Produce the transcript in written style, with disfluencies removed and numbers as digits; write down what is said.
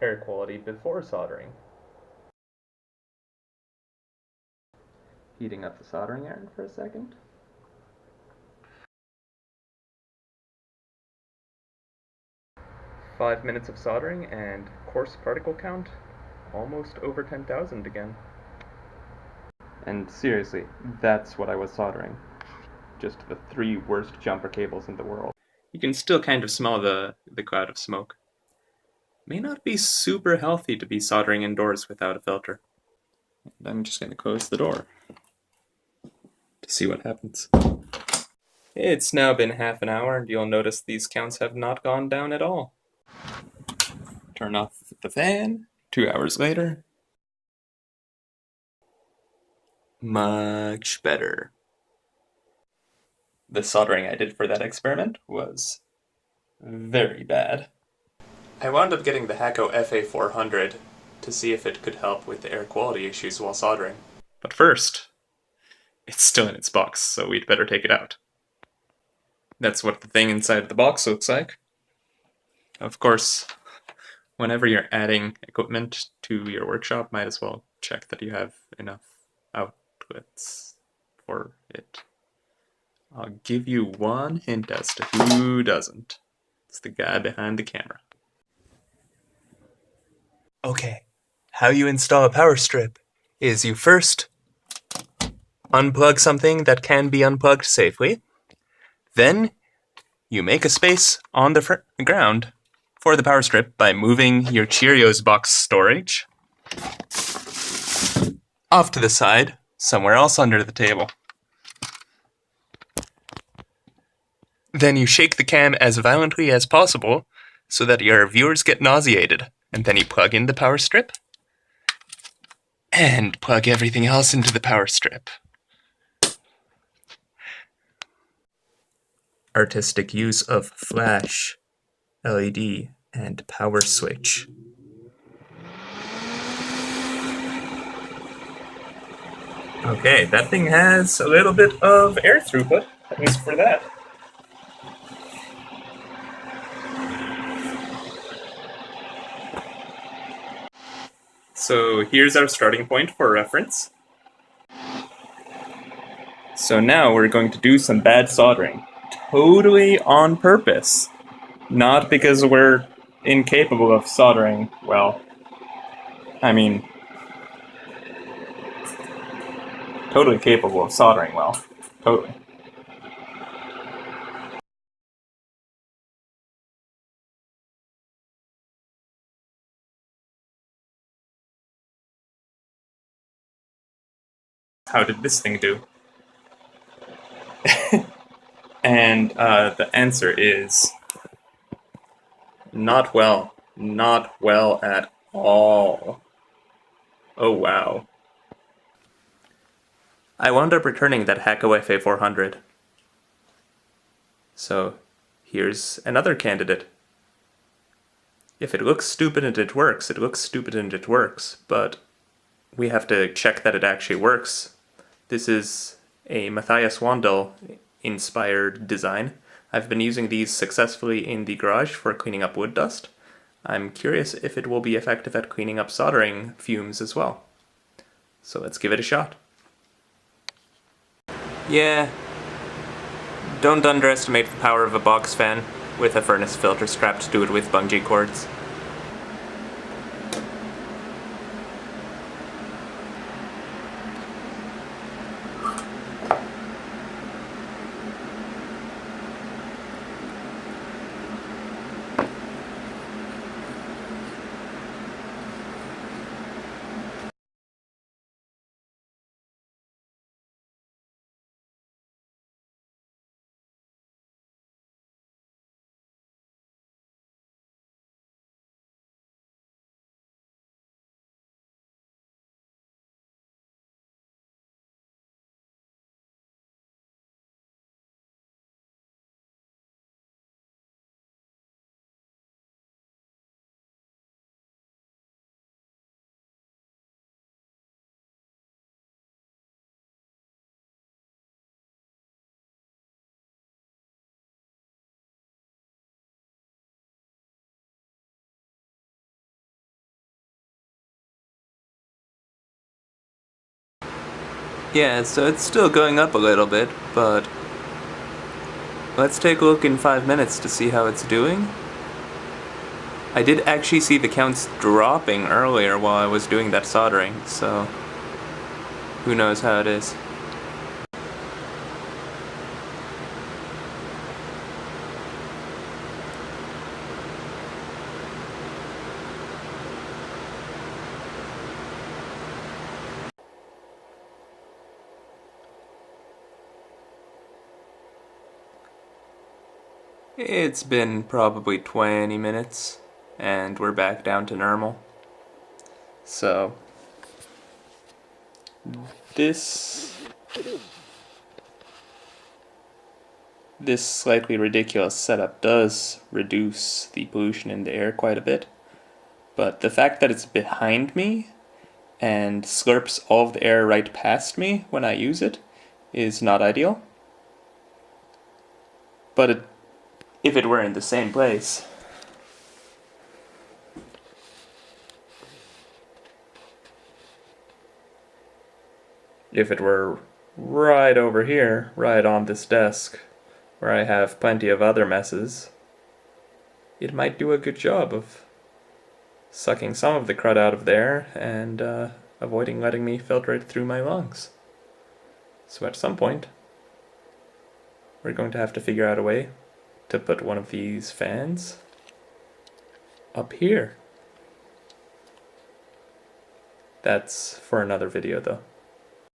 air quality before soldering. Heating up the soldering iron for a second. Five minutes of soldering and coarse particle count almost over 10,000 again. And seriously, that's what I was soldering. Just the three worst jumper cables in the world. You can still kind of smell the cloud of smoke. May not be super healthy to be soldering indoors without a filter. And I'm just going to close the door to see what happens. It's now been half an hour and you'll notice these counts have not gone down at all. Turn off the fan. 2 hours later. Much better. The soldering I did for that experiment was very bad. I wound up getting the Hakko FA-400 to see if it could help with the air quality issues while soldering. But first, it's still in its box, so we'd better take it out. That's what the thing inside the box looks like. Of course, whenever you're adding equipment to your workshop, might as well check that you have enough outlets for it. I'll give you one hint as to who doesn't. It's the guy behind the camera. Okay, how you install a power strip is you first unplug something that can be unplugged safely. Then you make a space on the ground for the power strip by moving your Cheerios box storage off to the side, somewhere else under the table. Then you shake the cam as violently as possible so that your viewers get nauseated. And then you plug in the power strip and plug everything else into the power strip. Artistic use of flash, LED, and power switch. Okay, that thing has a little bit of air throughput, at least for that. So here's our starting point for reference. So now we're going to do some bad soldering. Totally on purpose. Not because we're incapable of soldering well. I mean, totally capable of soldering well. Totally. How did this thing do? And the answer is not well. Not well at all. Oh wow. I wound up returning that Hakko FA-400. So here's another candidate. If it looks stupid and it works, it looks stupid and it works, but we have to check that it actually works. This is a Matthias Wandel-inspired design. I've been using these successfully in the garage for cleaning up wood dust. I'm curious if it will be effective at cleaning up soldering fumes as well. So let's give it a shot. Yeah, don't underestimate the power of a box fan with a furnace filter strapped to it with bungee cords. Yeah, so it's still going up a little bit, but let's take a look in 5 minutes to see how it's doing. I did actually see the counts dropping earlier while I was doing that soldering, so who knows how it is. It's been probably 20 minutes, and we're back down to normal. So, this slightly ridiculous setup does reduce the pollution in the air quite a bit, but the fact that it's behind me and slurps all of the air right past me when I use it is not ideal. But if it were in the same place, if it were right over here, right on this desk, where I have plenty of other messes, it might do a good job of sucking some of the crud out of there and avoiding letting me filtrate through my lungs. So at some point, we're going to have to figure out a way to put one of these fans up here. That's for another video though.